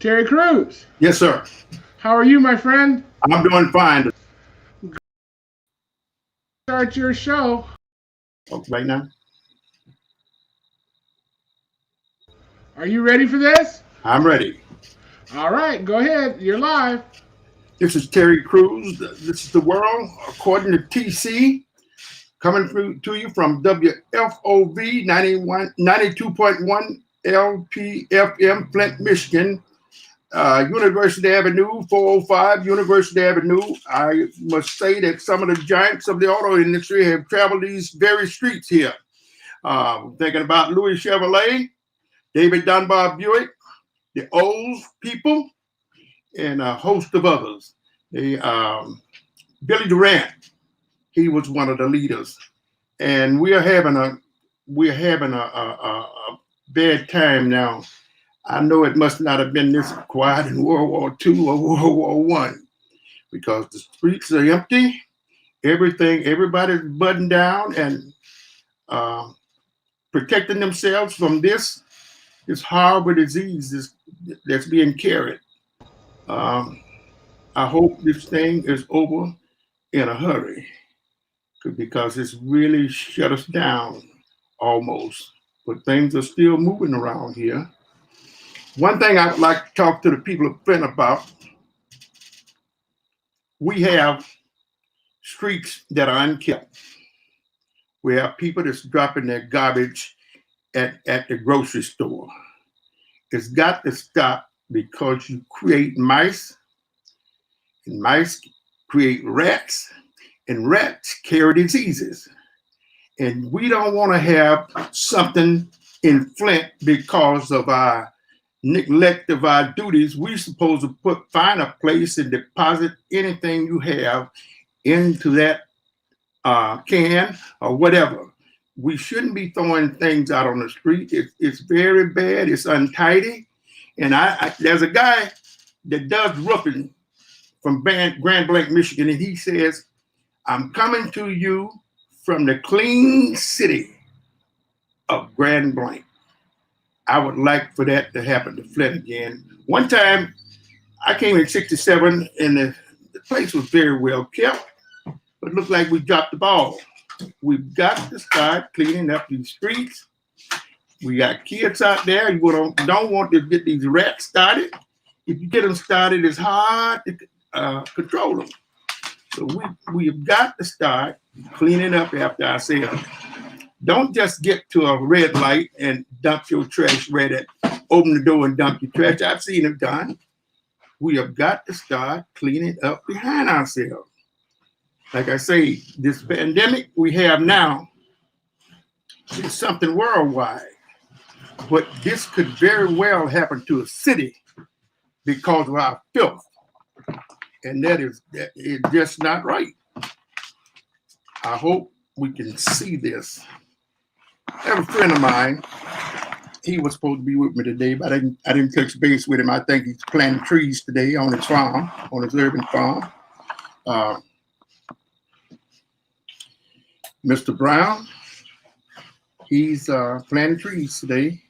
Terry Crews, Yes, sir. how are you, my friend? I'm doing fine Start your show. right now. Are you ready for this? I'm ready. All right, go ahead. You're live. This is Terry Crews. This is the world according to TC, coming through to you from WFOV 92.1 LPFM, Flint, Michigan. University Avenue, 405 University Avenue. I must say that some of the giants of the auto industry have traveled these very streets here. Thinking about Louis Chevrolet, David Dunbar Buick, the Olds people, and a host of others. Billy Durant, he was one of the leaders, and we're having a bad time now. I know it must not have been this quiet in World War II or World War One because the streets are empty. Everybody's buttoned down and uh, protecting themselves from this horrible disease that's being carried. Um, I hope this thing is over in a hurry because it's really shut us down almost. But things are still moving around here. One thing I would like to talk to the people of Flint about, we have streets that are unkept. We have people that's dropping their garbage at the grocery store. It's got to stop because you create mice, and mice create rats, and rats carry diseases. And we don't want to have something in Flint because of our neglect of our duties. We're supposed to find a place and deposit anything you have into that can or whatever. We shouldn't be throwing things out on the street. It's very bad. It's untidy. And there's a guy that does roofing from Grand Blanc, Michigan, and he says, I'm coming to you from the clean city of Grand Blanc. I would like for that to happen to Flint again. One time, I came in '67, and the place was very well kept, but it looked like we dropped the ball. We've got to start cleaning up these streets. We got kids out there. You don't want to get these rats started. If you get them started, it's hard to control them. So we've got to start cleaning up after ourselves. Don't just get to a red light and dump your trash open the door and dump your trash. I've seen it done. We have got to start cleaning up behind ourselves. Like I say, this pandemic we have now is something worldwide, but this could very well happen to a city because of our filth, and that is just not right. I hope we can see this. I have a friend of mine. He was supposed to be with me today, but I didn't touch base with him. I think he's planting trees today on his farm, on his urban farm. Mr. Brown, he's planting trees today.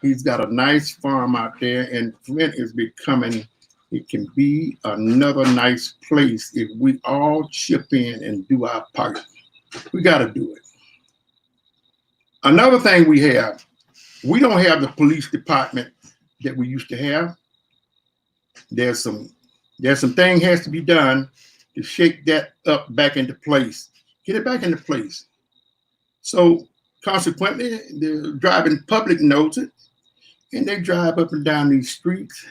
He's got a nice farm out there, and Flint is becoming, it can be another nice place if we all chip in and do our part. We got to do it. Another thing we don't have the police department that we used to have. There's some thing has to be done to shake that up back into place. Get it back into place. So consequently, the driving public knows it, and they drive up and down these streets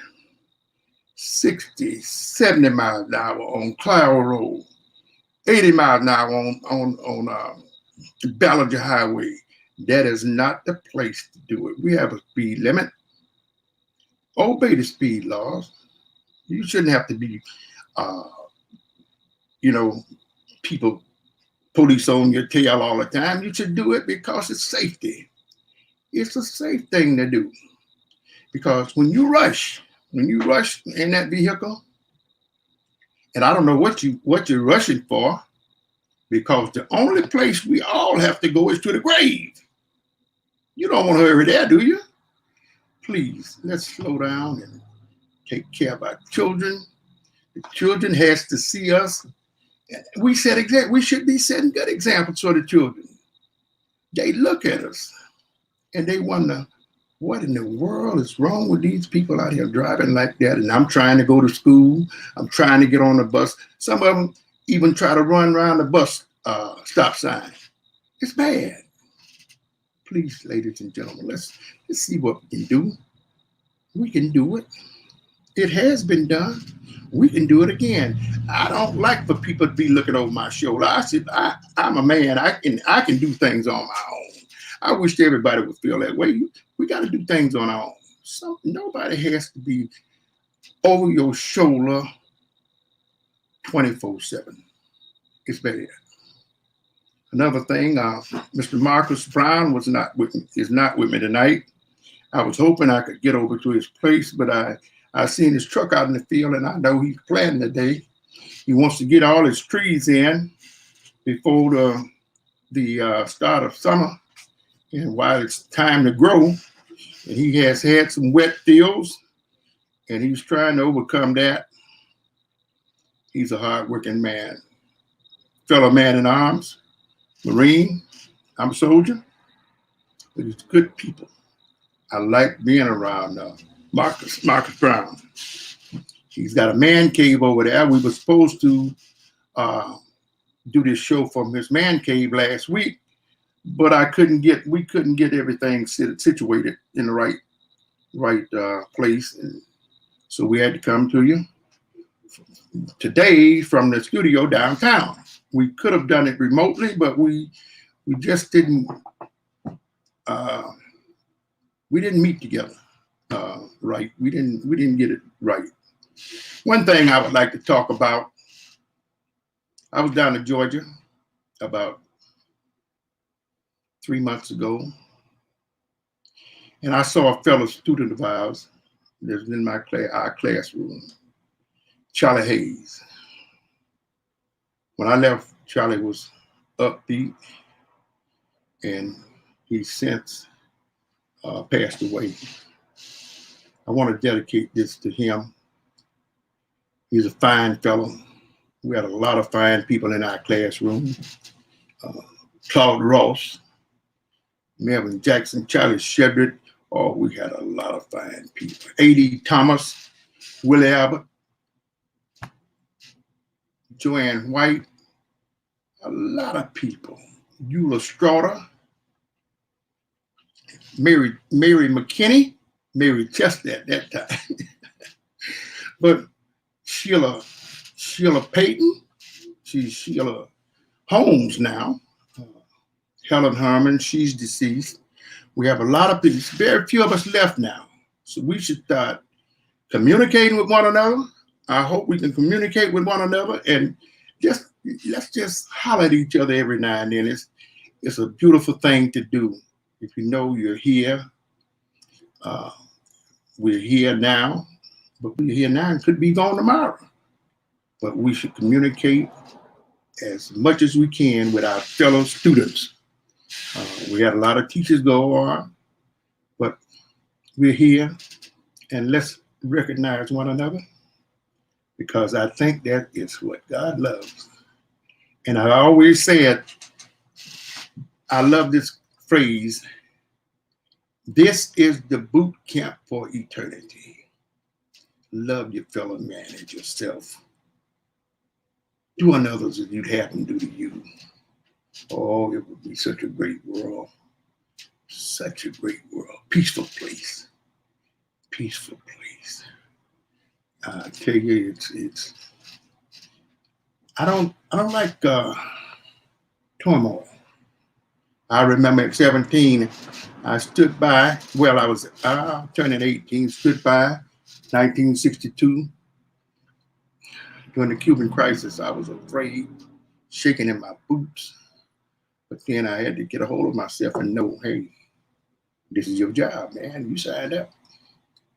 60, 70 miles an hour on Cloud Road, 80 miles an hour on Ballinger Highway. That is not the place to do it. We have a speed limit. Obey the speed laws. You shouldn't have to be, people, police on your tail all the time. You should do it because it's safety. It's a safe thing to do. Because when you rush in that vehicle, and I don't know what you're rushing for, because the only place we all have to go is to the grave. You don't want to hurry there, do you? please, let's slow down and take care of our children. The children has to see us. We should be setting good examples for the children. They look at us and they wonder, what in the world is wrong with these people out here driving like that? And I'm trying to go to school. I'm trying to get on the bus. Some of them even try to run around the bus stop sign. It's bad. Please, ladies and gentlemen, let's see what we can do. We can do it. It has been done. We can do it again. I don't like for people to be looking over my shoulder. I'm a man. I can do things on my own. I wish everybody would feel that way. We got to do things on our own. Nobody has to be over your shoulder 24/7. It's bad. Another thing, Mr. Marcus Brown is not with me tonight. I was hoping I could get over to his place, but I seen his truck out in the field, and I know he's planting today. He wants to get all his trees in before the start of summer, and while it's time to grow. And he has had some wet fields, and he's trying to overcome that. He's a hard-working man. Fellow man in arms, Marine. I'm a soldier, but he's good people. I like being around Marcus Brown. He's got a man cave over there. We were supposed to do this show from his man cave last week, but we couldn't get everything situated in the right place, and so we had to come to you today from the studio downtown. We could have done it remotely, but we just didn't. We didn't meet together right. We didn't get it right. One thing I would like to talk about. I was down to Georgia about 3 months ago, and I saw a fellow student of ours that's in our classroom, Charlie Hayes. When I left, Charlie was upbeat, and he's since passed away. I want to dedicate this to him. He's a fine fellow. We had a lot of fine people in our classroom. Claude Ross, Melvin Jackson, Charlie Shedrick. Oh, we had a lot of fine people. A.D. Thomas, Willie Abbott, Joanne White, a lot of people. Eula Straughter, Mary McKinney, Mary Chester at that time. But Sheila Payton, she's Sheila Holmes now. Helen Herman, she's deceased. We have a lot of people, very few of us left now. So we should start communicating with one another. I hope we can communicate with one another, and let's just holler at each other every now and then. It's a beautiful thing to do. If you know you're here, we're here now, but we're here now and could be gone tomorrow. But we should communicate as much as we can with our fellow students. We had a lot of teachers go on, but we're here, and let's recognize one another, because I think that is what God loves. And I always said, I love this phrase, this is the boot camp for eternity. Love your fellow man and yourself. Do unto others as you'd have them do to you. Oh, it would be such a great world. Such a great world. Peaceful place. Peaceful place. I tell you, it's I don't like turmoil. I remember at 17, I stood by, well, I was turning 18, stood by 1962. During the Cuban crisis, I was afraid, shaking in my boots. But then I had to get a hold of myself and know, hey, this is your job, man. You signed up.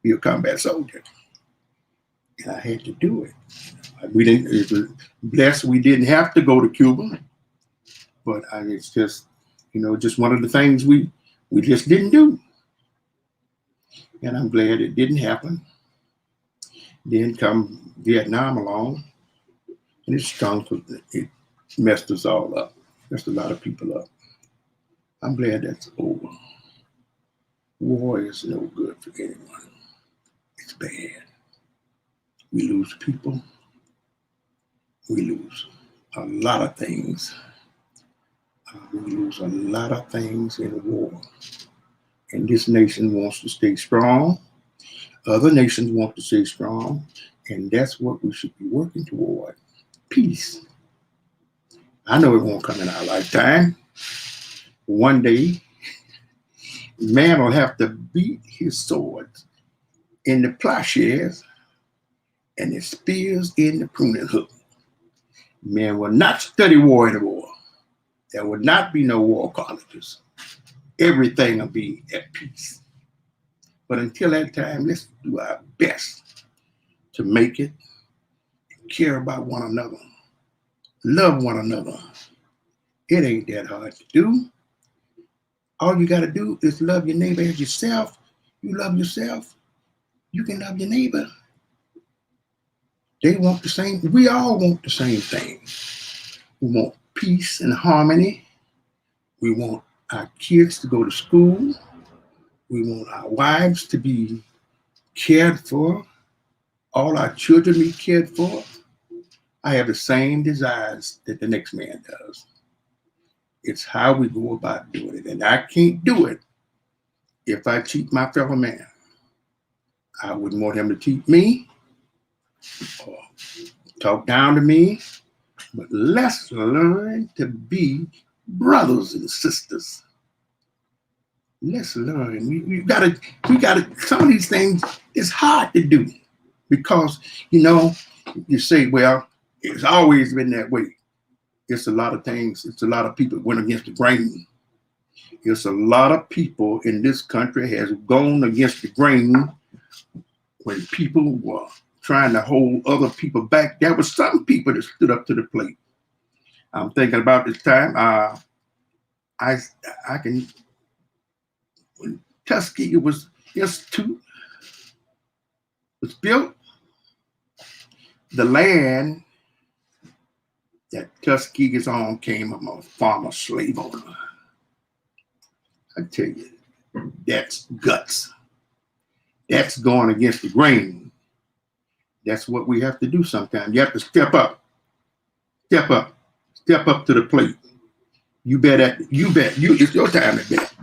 You're a combat soldier. And I had to do it. It was blessed we didn't have to go to Cuba. But it's just, just one of the things we just didn't do. And I'm glad it didn't happen. Then come Vietnam along, and it messed us all up, messed a lot of people up. I'm glad that's over. War is no good for anyone. It's bad. We lose people. We lose a lot of things. We lose a lot of things in war. And this nation wants to stay strong. Other nations want to stay strong. And that's what we should be working toward. Peace. I know it won't come in our lifetime. One day, man will have to beat his swords in the plowshares and his spears in the pruning hook. Man will not study war anymore. There will not be no war colleges. Everything will be at peace. But until that time, let's do our best to make it, care about one another, love one another. It ain't that hard to do. All you got to do is love your neighbor as yourself. You love yourself, you can love your neighbor. They want the same. We all want the same thing. We want peace and harmony. We want our kids to go to school. We want our wives to be cared for. All our children be cared for. I have the same desires that the next man does. It's how we go about doing it. And I can't do it if I cheat my fellow man. I wouldn't want him to cheat me or talk down to me. But let's learn to be brothers and sisters. Let's learn. We gotta, some of these things it's hard to do because, you say, well, it's always been that way. It's a lot of things. It's a lot of people went against the grain. It's a lot of people in this country has gone against the grain when people were trying to hold other people back. There were some people that stood up to the plate. I'm thinking about this time. When Tuskegee was built, the land that Tuskegee's on came from a former slave owner. I tell you, that's guts. That's going against the grain. That's what we have to do sometimes. You have to step up to the plate. It's your time to bet.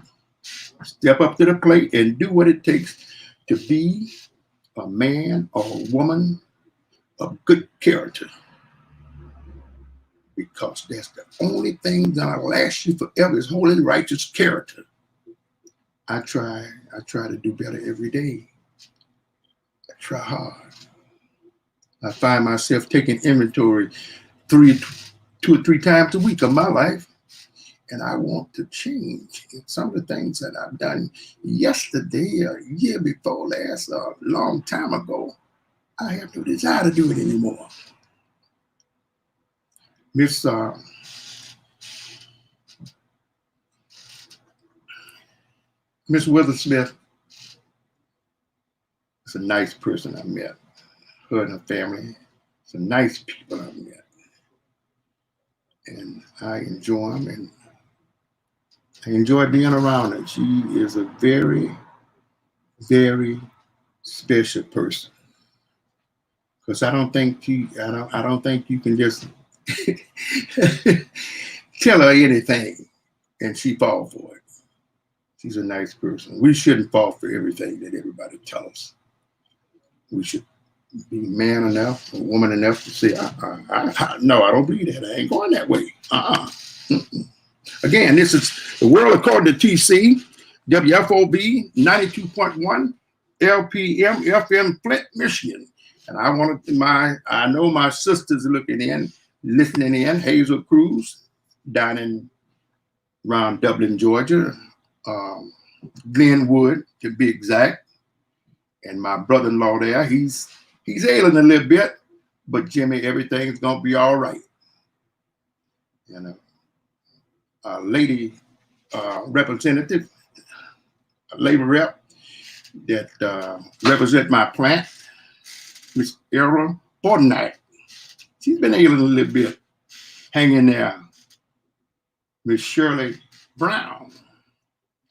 Step up to the plate and do what it takes to be a man or a woman of good character. Because that's the only thing that'll last you forever is holy, righteous character. I try to do better every day. I try hard. I find myself taking inventory 2 or 3 times a week of my life, and I want to change. And some of the things that I've done yesterday, a year before last, a long time ago, I have no desire to do it anymore. Miss Withersmith is a nice person I met. Her and her family, some nice people I met. And I enjoy them, and I enjoy being around her. She is a very, very special person. Because I don't think you can just tell her anything and she fall for it. She's a nice person. We shouldn't fall for everything that everybody tells us. We should be man enough or woman enough to say, no, I don't believe that. I ain't going that way. Again, this is The World According to TC, WFOB 92.1, LPM, FM, Flint, Michigan. And I know my sister's listening in, Hazel Cruz, down around Dublin, Georgia, Glenwood to be exact. And my brother-in-law there, he's ailing a little bit, but Jimmy, everything's gonna be all right. A lady representative, a labor rep, that represent my plant, Miss Errol Fortnite. She's been ailing a little bit, hanging there. Miss Shirley Brown.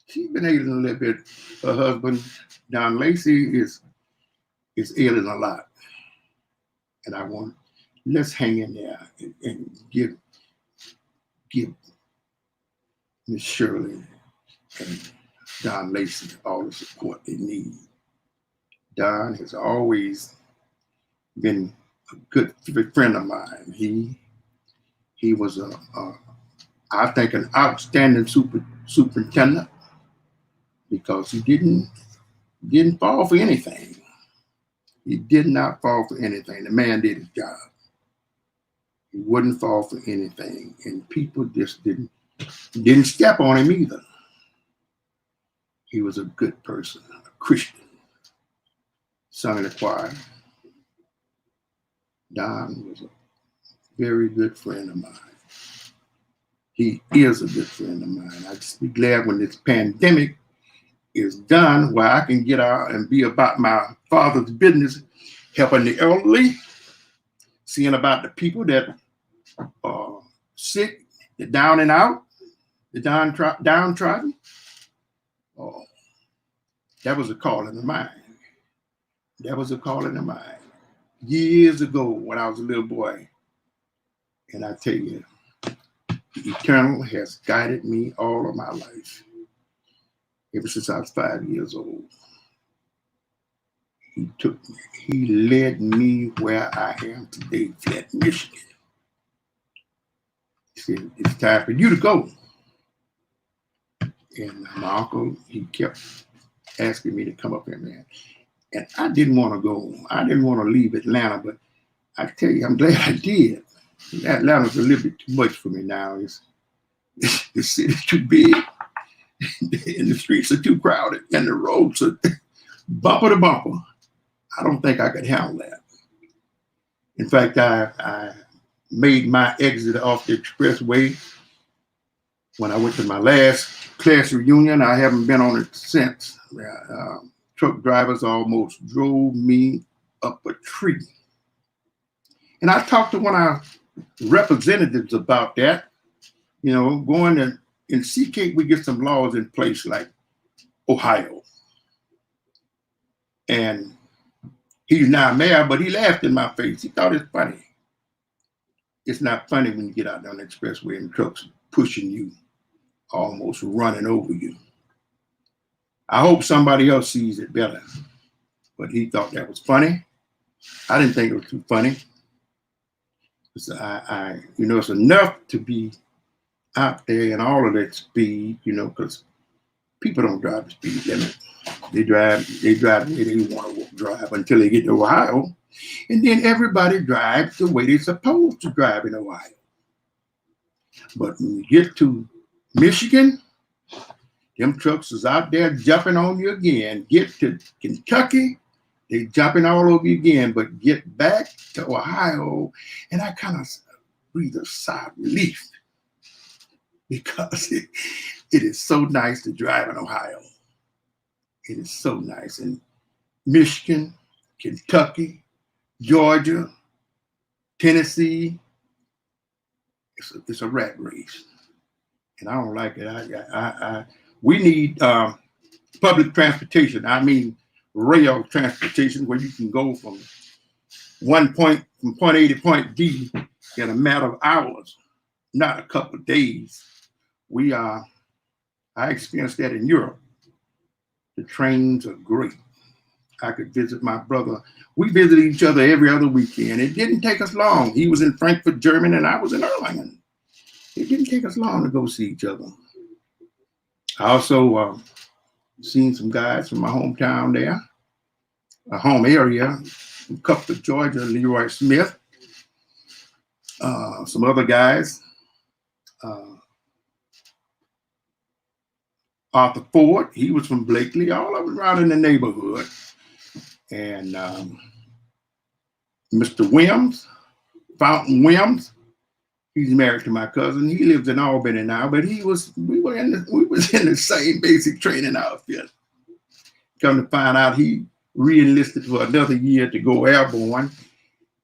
She's been ailing a little bit. Her husband, Don Lacey, is ailing a lot. And I want, let's hang in there and give Miss Shirley and Don Lacey all the support they need. Don has always been a good friend of mine. He was I think an outstanding superintendent because he didn't fall for anything. He did not fall for anything. The man did his job. He wouldn't fall for anything, and people just didn't step on him either. He was a good person, a Christian. Sung in the choir. Don was a very good friend of mine. He is a good friend of mine. I just be glad when this pandemic is done, where I can get out and be about my father's business, helping the elderly, seeing about the people that are sick, the down and out, the downtrodden. Oh, that was a calling of mine. That was a calling of mine. Years ago when I was a little boy. And I tell you, the Eternal has guided me all of my life. Ever since I was 5 years old. He led me where I am today, Flint, Michigan. He said, it's time for you to go. And my uncle, he kept asking me to come up here, man. And I didn't want to go. I didn't want to leave Atlanta, but I tell you, I'm glad I did. Atlanta's a little bit too much for me now. The city's too big, and the streets are too crowded, and the roads are bumper to bumper. I don't think I could handle that. In fact, I made my exit off the expressway when I went to my last class reunion. I haven't been on it since. Truck drivers almost drove me up a tree. And I talked to one of our representatives about that. You know, going in CK, we get some laws in place like Ohio. And he's now mayor, but he laughed in my face. He thought it's funny. It's not funny when you get out on the expressway and trucks pushing you, almost running over you. I hope somebody else sees it better. But he thought that was funny. I didn't think it was too funny. It's enough to be out there and all of that speed, because people don't drive the speed limit. They drive the way they want to drive until they get to Ohio. And then everybody drives the way they're supposed to drive in Ohio. But when you get to Michigan, them trucks is out there jumping on you again. Get to Kentucky, they jumping all over you again. But get back to Ohio, and I kind of breathe a sigh of relief because it is so nice to drive in Ohio. It is so nice. In Michigan, Kentucky, Georgia, Tennessee, it's a rat race. And I don't like it. We need public transportation. I mean, rail transportation where you can go from point A to point D in a matter of hours, not a couple of days. I experienced that in Europe. The trains are great. I could visit my brother. We visited each other every other weekend. It didn't take us long. He was in Frankfurt, Germany, and I was in Erlangen. It didn't take us long to go see each other. I also seen some guys from my hometown there, a home area, from Cuthbert, Georgia, Leroy Smith, some other guys, Arthur Ford, he was from Blakely, all of them around in the neighborhood. And Mr. Wims, Fountain Wims, he's married to my cousin. He lives in Albany now, but we was in the same basic training outfit. Come to find out, he re-enlisted for another year to go airborne.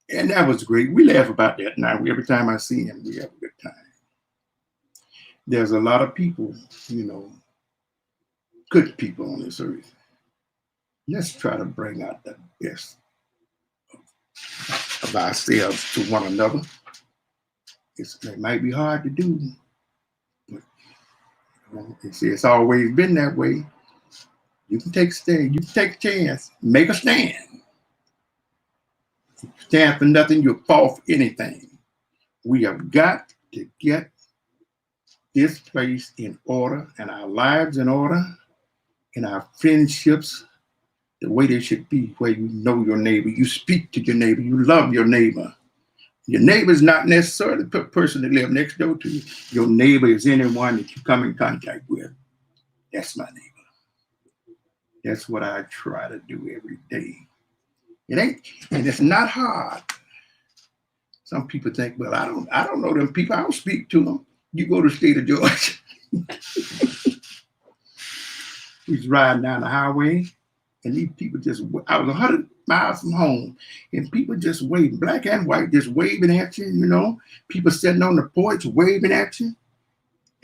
And that was great. We laugh about that now. Every time I see him, we have a good time. There's a lot of people, you know, good people on this earth. Let's try to bring out the best of ourselves to one another. It might be hard to do, but it's always been that way. You can take a stand. You can take a chance. Make a stand. If you stand for nothing, you'll fall for anything. We have got to get this place in order and our lives in order and our friendships the way they should be, where you know your neighbor, you speak to your neighbor, you love your neighbor. Your neighbor is not necessarily the person that lives next door to you. Your neighbor is anyone that you come in contact with. That's my neighbor. That's what I try to do every day. It ain't, and it's not hard. Some people think, well, I don't know them people. I don't speak to them. You go to the state of Georgia. He's riding down the highway, and these people just, I was 100 miles from home, and people just waving, black and white, just waving at you, you know. People sitting on the porch waving at you.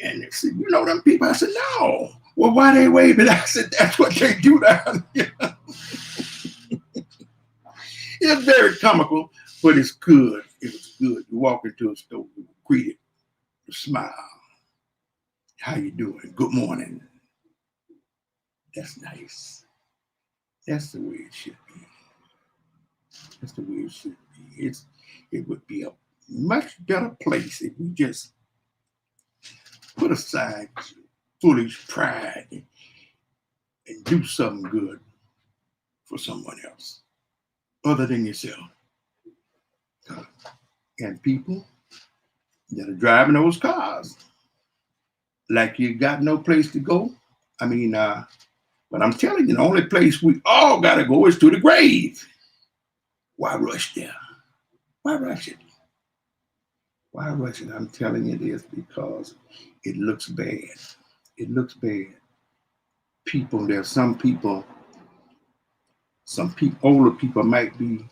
And they said, you know them people? I said, no. Well, why they waving? I said, that's what they do down here. It's very comical, but it's good. It was good. You walk into a store, you greet it, you smile. How you doing? Good morning. That's nice. That's the way it should be. That's the way it should be. It would be a much better place if we just put aside foolish pride and do something good for someone else other than yourself. And people that are driving those cars like you got no place to go. I mean, but I'm telling you, the only place we all got to go is to the grave. Why rush there? Why rush it? Why rush it? I'm telling you this because it looks bad. It looks bad. People, there's some people, older people might be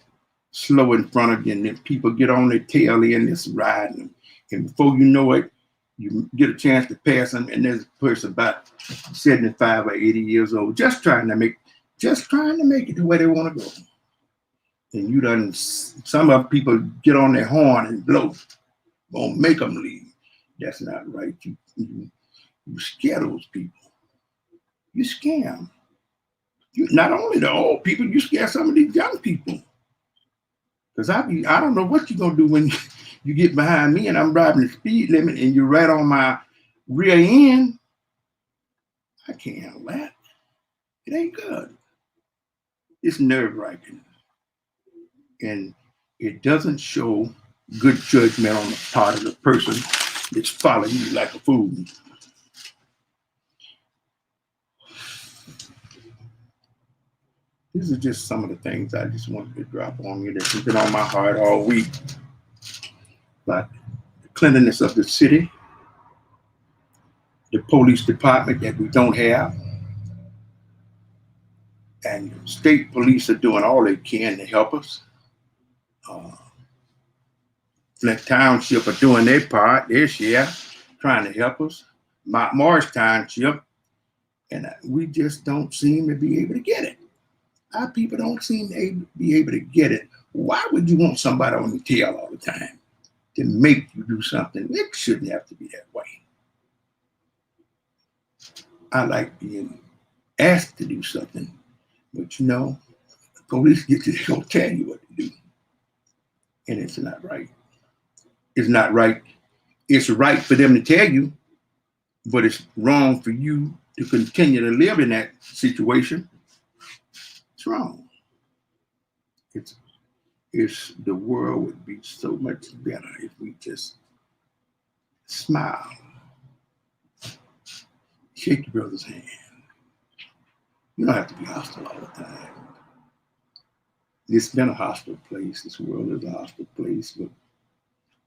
slow in front of you, and then people get on their tail end, it's riding them. And before you know it, you get a chance to pass them, and there's a person about 75 or 80 years old, just trying to make it to where they want to go. And you done, some of people get on their horn and blow, won't make them leave. That's not right. You scare those people. You scare them. Not only the old people, you scare some of these young people. Because I don't know what you're going to do when you get behind me and I'm driving the speed limit and you're right on my rear end. I can't handle that. It ain't good. It's nerve-wracking. And it doesn't show good judgment on the part of the person that's following you like a fool. These are just some of the things I just wanted to drop on you that's been on my heart all week. But the cleanliness of the city, the police department that we don't have, and state police are doing all they can to help us. Flint Township are doing their part this year, trying to help us. Morris Township, and we just don't seem to be able to get it. Our people don't seem to be able to get it. Why would you want somebody on your tail all the time to make you do something? It shouldn't have to be that way. I like being asked to do something, but you know, the police get you, they're going to tell you what to do. And it's not right. It's not right. It's right for them to tell you, but it's wrong for you to continue to live in that situation. It's wrong. It's the world would be so much better if we just smile, shake your brother's hand. You don't have to be hostile all the time. It's been a hostile place. This world is a hostile place, but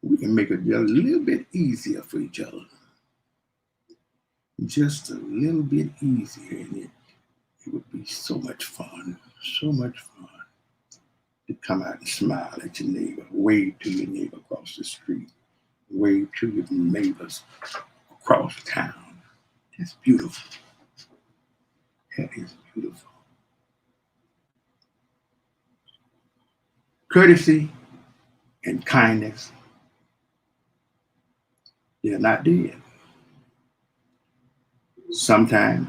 we can make it a little bit easier for each other. Just a little bit easier, and it would be be so much fun, so much fun to come out and smile at your neighbor, wave to your neighbor across the street, wave to your neighbors across town. That's beautiful. That is beautiful. Courtesy and kindness, they're not dead. Sometimes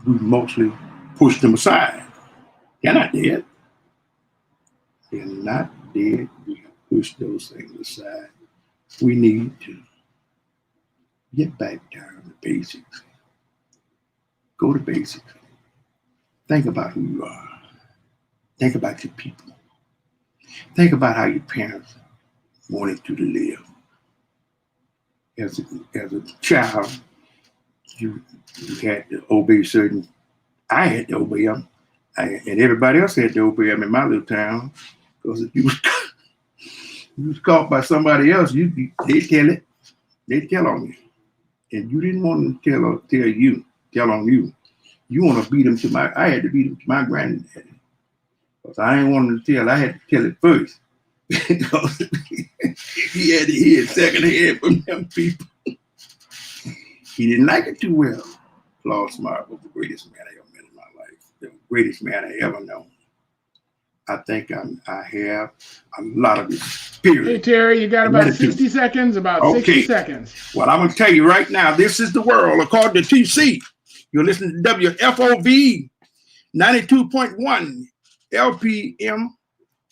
we mostly push them aside. They're not dead. They're not dead. We push those things aside. We need to get back down to basics. Go to basics. Think about who you are. Think about your people. Think about how your parents wanted you to live. As a child, you had to obey certain. I had to obey them, and everybody else had to obey them in my little town. Because if you was caught by somebody else, they'd tell it. They'd tell on you, and you didn't want them to tell on you. You want to beat them to I had to beat them to my granddaddy. Because I didn't want them to tell. I had to tell it first. Because he had to hear it secondhand from them people. He didn't like it too well. Claude Smart was the greatest man I ever met in my life. The greatest man I ever known. I think I have a lot of his spirit. Hey, Terry, you got about 60 seconds. About 60 seconds. Well, I'm going to tell you right now, this is the world according to TC. You're listening to WFOV 92.1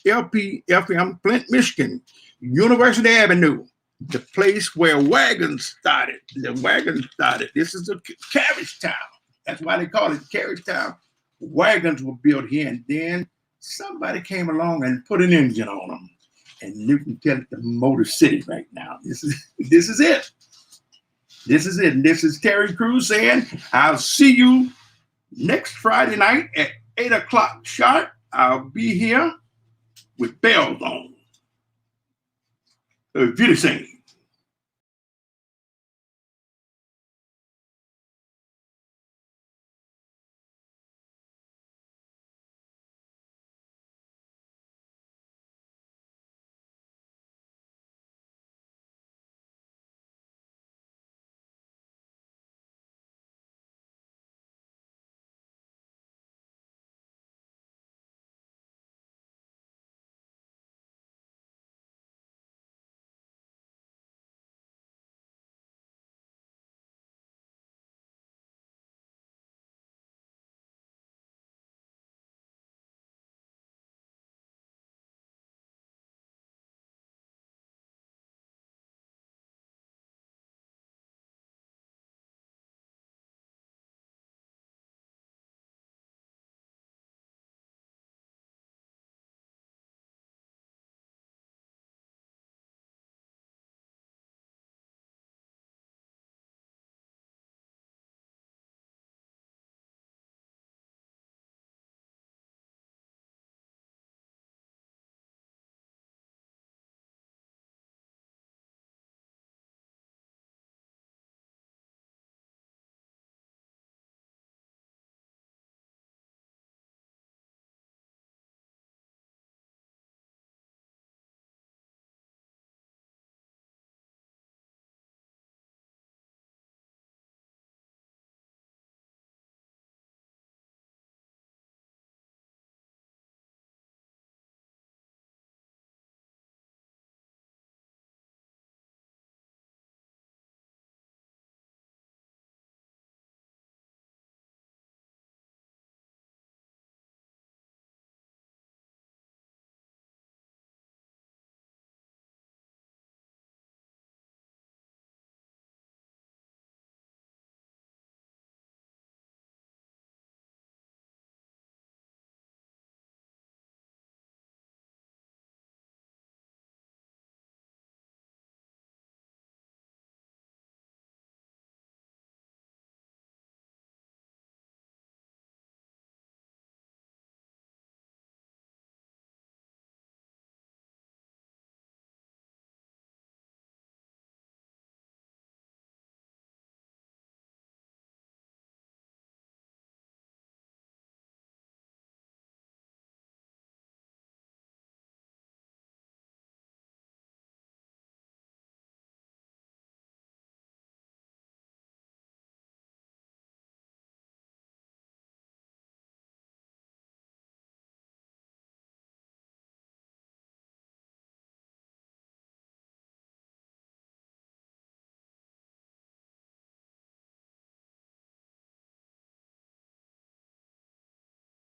LPFM, Flint, Michigan, University Avenue, the place where wagons started. The wagons started. This is a carriage town. That's why they call it carriage town. Wagons were built here, and then somebody came along and put an engine on them. And you can tell it the Motor City right now. This is it. This is it. And this is Terry Crews saying, I'll see you next Friday night at 8 o'clock sharp. I'll be here with bells on. Wiedersehen.